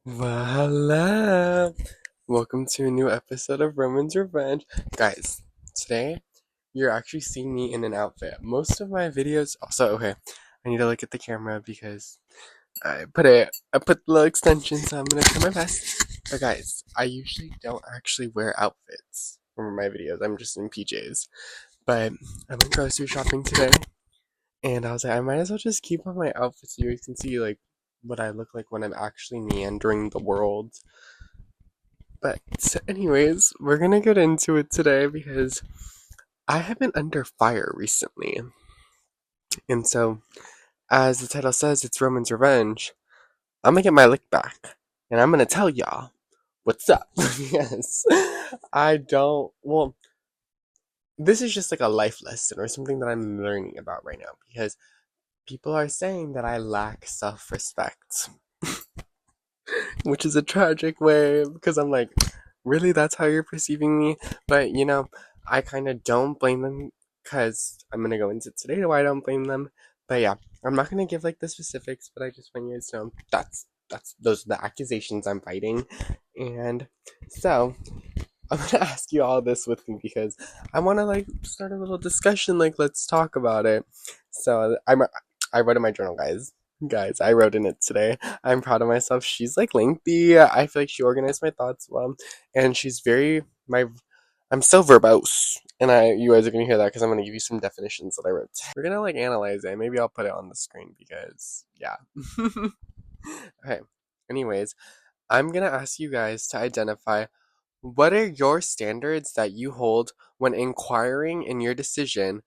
Well, hello. Welcome to a new episode of Roman's Revenge. Guys, today you're actually seeing me in an outfit. Most of my videos also okay, I need to look at the camera because I put the little extension, so I'm gonna try my best. But guys, I usually don't actually wear outfits for my videos. I'm just in PJs. But I went grocery shopping today and I was like, I might as well just keep on my outfit so you guys can see like what I look like when I'm actually meandering the world. But anyways, we're gonna get into it today because I have been under fire recently. And so, as the title says, it's Roman's Revenge. I'm gonna get my lick back. And I'm gonna tell y'all what's up. Yes. I don't well, this is just like a life lesson or something that I'm learning about right now because people are saying that I lack self-respect. Which is a tragic way because I'm like, really, that's how you're perceiving me? But I kind of don't blame them because I'm gonna go into today why I don't blame them. But yeah, I'm not gonna give like the specifics, but I just want you guys to know that's those are the accusations I'm fighting, and so I'm gonna ask you all this with me because I want to like start a little discussion. Like, let's talk about it. So I wrote in my journal, guys. Guys, I wrote in it today. I'm proud of myself. She's like lengthy. I feel like she organized my thoughts well, and she's very my. I'm so verbose, and you guys are gonna hear that because I'm gonna give you some definitions that I wrote. We're gonna like analyze it. Maybe I'll put it on the screen because yeah. Okay. Anyways, I'm gonna ask you guys to identify what are your standards that you hold when inquiring in your decision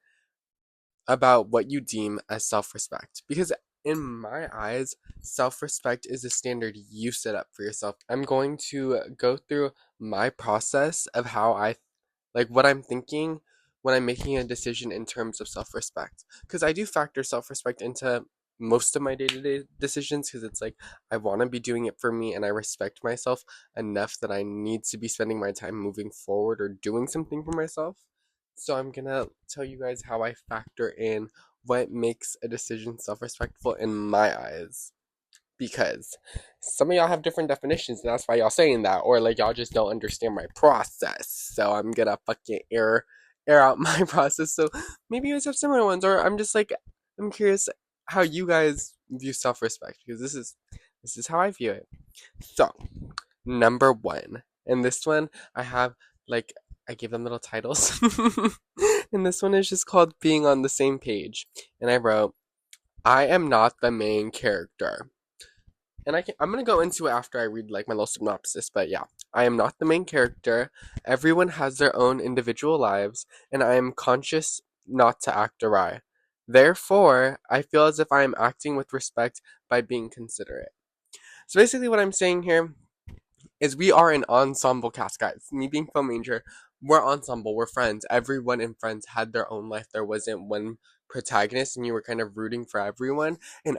about what you deem as self respect? Because in my eyes, self respect is a standard you set up for yourself. I'm going to go through my process of how like what I'm thinking when I'm making a decision in terms of self respect. Because I do factor self respect into most of my day to day decisions because it's like I want to be doing it for me and I respect myself enough that I need to be spending my time moving forward or doing something for myself. So I'm gonna tell you guys how I factor in what makes a decision self respectful in my eyes because some of y'all have different definitions and that's why y'all saying that or like y'all just don't understand my process, so I'm gonna fucking air out my process so maybe you guys have similar ones or I'm just like I'm curious how you guys view self-respect because this is how I view it. So number one, and this one I have like I gave them little titles and this one is just called being on the same page, and I wrote I am not the main character. And I'm gonna go into it after I read like my little synopsis, but yeah, I am not the main character. Everyone has their own individual lives, and I am conscious not to act awry. Therefore, I feel as if I am acting with respect by being considerate. So basically, what I'm saying here is we are an ensemble cast, guys. Me being Film Major, we're ensemble, we're friends. Everyone in Friends had their own life. There wasn't one protagonist, and you were kind of rooting for everyone. And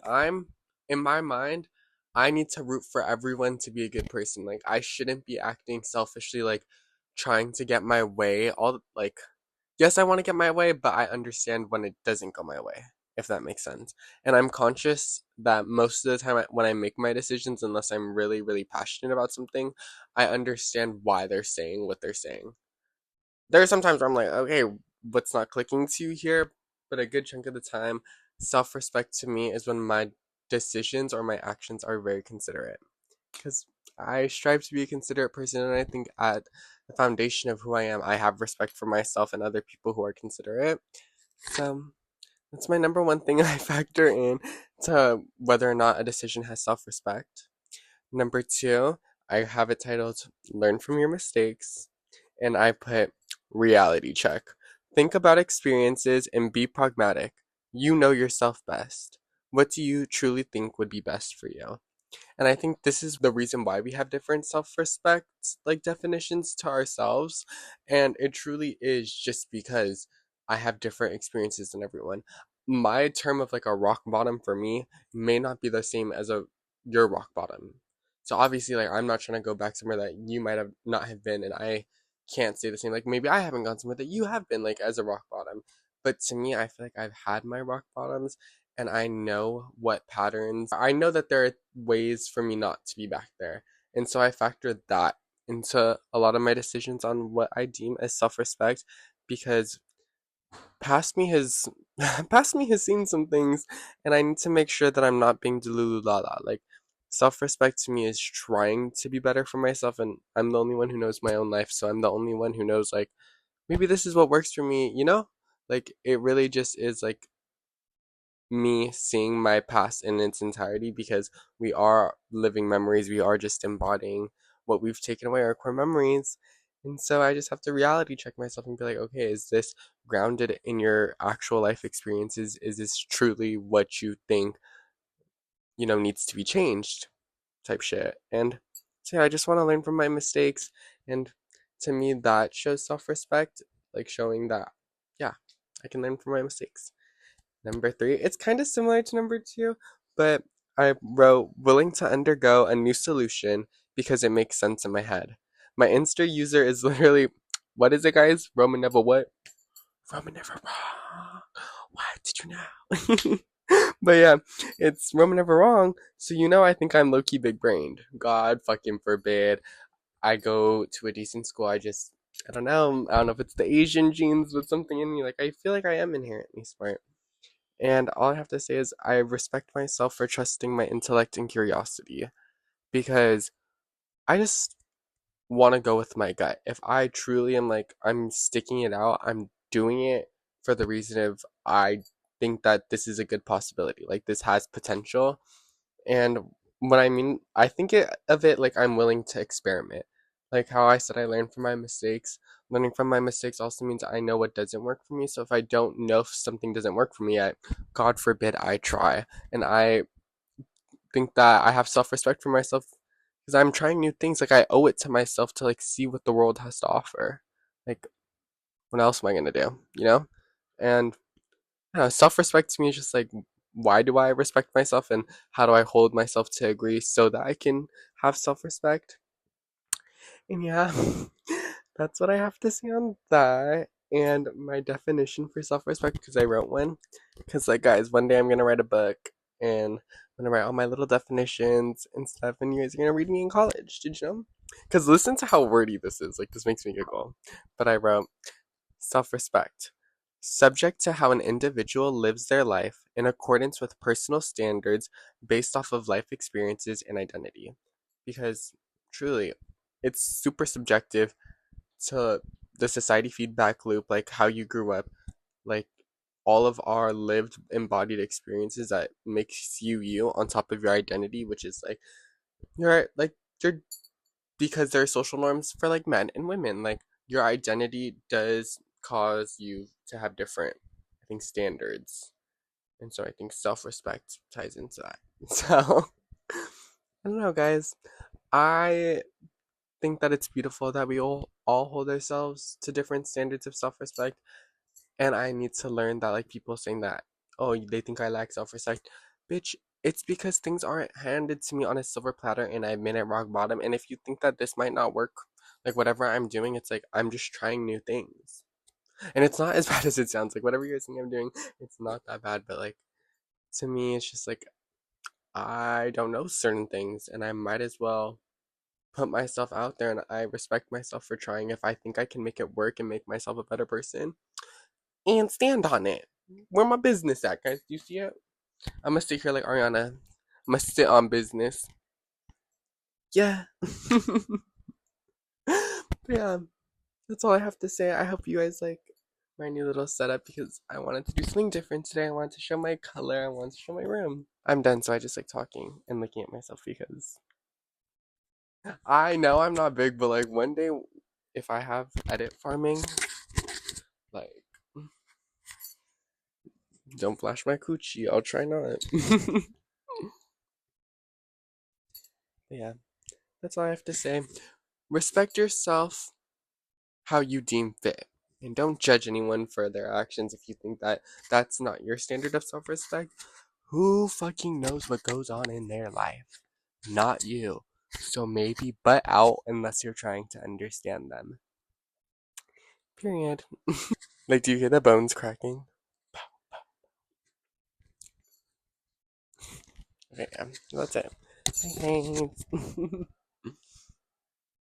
in my mind, I need to root for everyone to be a good person. Like, I shouldn't be acting selfishly, like, trying to get my way. Yes, I want to get my way, but I understand when it doesn't go my way, if that makes sense. And I'm conscious that most of the time when I make my decisions, unless I'm really, really passionate about something, I understand why they're saying what they're saying. There are some times where I'm like, okay, what's not clicking to you here? But a good chunk of the time, self respect to me is when my decisions or my actions are very considerate. Because I strive to be a considerate person, and I think at the foundation of who I am, I have respect for myself and other people who are considerate. So that's my number one thing I factor in to whether or not a decision has self respect. Number two, I have it titled Learn from Your Mistakes, and I put reality check. Think about experiences and be pragmatic. You know yourself best. What do you truly think would be best for you? And I think this is the reason why we have different self-respect like definitions to ourselves. And it truly is just because I have different experiences than everyone. My term of like a rock bottom for me may not be the same as a your rock bottom. So obviously like I'm not trying to go back somewhere that you might have not have been and I can't say the same. Like maybe I haven't gone somewhere that you have been like as a rock bottom. But to me I feel like I've had my rock bottoms and I know what patterns, I know that there are ways for me not to be back there. And so I factor that into a lot of my decisions on what I deem as self-respect because past me has past me has seen some things and I need to make sure that I'm not being delulu. Like self-respect to me is trying to be better for myself and I'm the only one who knows my own life, so I'm the only one who knows like maybe this is what works for me, you know? Like it really just is like me seeing my past in its entirety because we are living memories. We are just embodying what we've taken away, our core memories. And so I just have to reality check myself and be like, okay, is this grounded in your actual life experiences? Is this truly what you think, needs to be changed type shit? And so yeah, I just want to learn from my mistakes. And to me, that shows self respect, like showing that, yeah, I can learn from my mistakes. Number three, it's kind of similar to number two, but I wrote willing to undergo a new solution because it makes sense in my head. My Insta user is literally, what is it, guys? Roman never what? Roman never wrong. What did you know? But yeah, it's Roman never wrong. So I think I'm low key big brained. God fucking forbid. I go to a decent school. I don't know. I don't know if it's the Asian genes, but something in me. Like I feel like I am inherently smart. And all I have to say is I respect myself for trusting my intellect and curiosity because I just want to go with my gut. If I truly am like, I'm sticking it out, I'm doing it for the reason of I think that this is a good possibility. Like, this has potential. And what I mean, I think of it like I'm willing to experiment. Like how I said I learned from my mistakes. Learning from my mistakes also means I know what doesn't work for me. So if I don't know if something doesn't work for me yet, God forbid I try. And I think that I have self-respect for myself because I'm trying new things. Like I owe it to myself to like see what the world has to offer. Like what else am I gonna do? And self-respect to me is just like, why do I respect myself and how do I hold myself to agree so that I can have self-respect? And yeah, that's what I have to say on that. And my definition for self-respect, because I wrote one. Because, like, guys, one day I'm going to write a book and I'm going to write all my little definitions and stuff, and you guys are going to read me in college. Did you know? Because listen to how wordy this is. Like, this makes me giggle. But I wrote, self respect. Subject to how an individual lives their life in accordance with personal standards based off of life experiences and identity. Because truly, it's super subjective to the society feedback loop, like how you grew up, like all of our lived embodied experiences that makes you you on top of your identity, which is like you're because there are social norms for like men and women. Like your identity does cause you to have different, I think, standards. And so I think self respect ties into that. So I don't know, guys. I think that it's beautiful that we all hold ourselves to different standards of self respect. And I need to learn that like people saying that, oh, they think I lack self respect. Bitch, it's because things aren't handed to me on a silver platter and I've been at rock bottom. And if you think that this might not work, like whatever I'm doing, it's like I'm just trying new things. And it's not as bad as it sounds. Like whatever you're saying I'm doing, it's not that bad. But like to me, it's just like I don't know certain things and I might as well put myself out there and I respect myself for trying if I think I can make it work and make myself a better person and stand on it. Where my business at, guys? Do you see it? I'm gonna sit here like Ariana. I'm gonna sit on business. Yeah. Yeah, that's all I have to say. I hope you guys like my new little setup because I wanted to do something different today. I wanted to show my color. I wanted to show my room. I'm done, so I just like talking and looking at myself because I know I'm not big, but like one day if I have edit farming, like don't flash my coochie. I'll try not. Yeah, that's all I have to say. Respect yourself how you deem fit. And don't judge anyone for their actions if you think that that's not your standard of self respect. Who fucking knows what goes on in their life? Not you. So maybe butt out unless you're trying to understand them. Period. Like, do you hear the bones cracking? Okay, yeah, that's it. Thanks.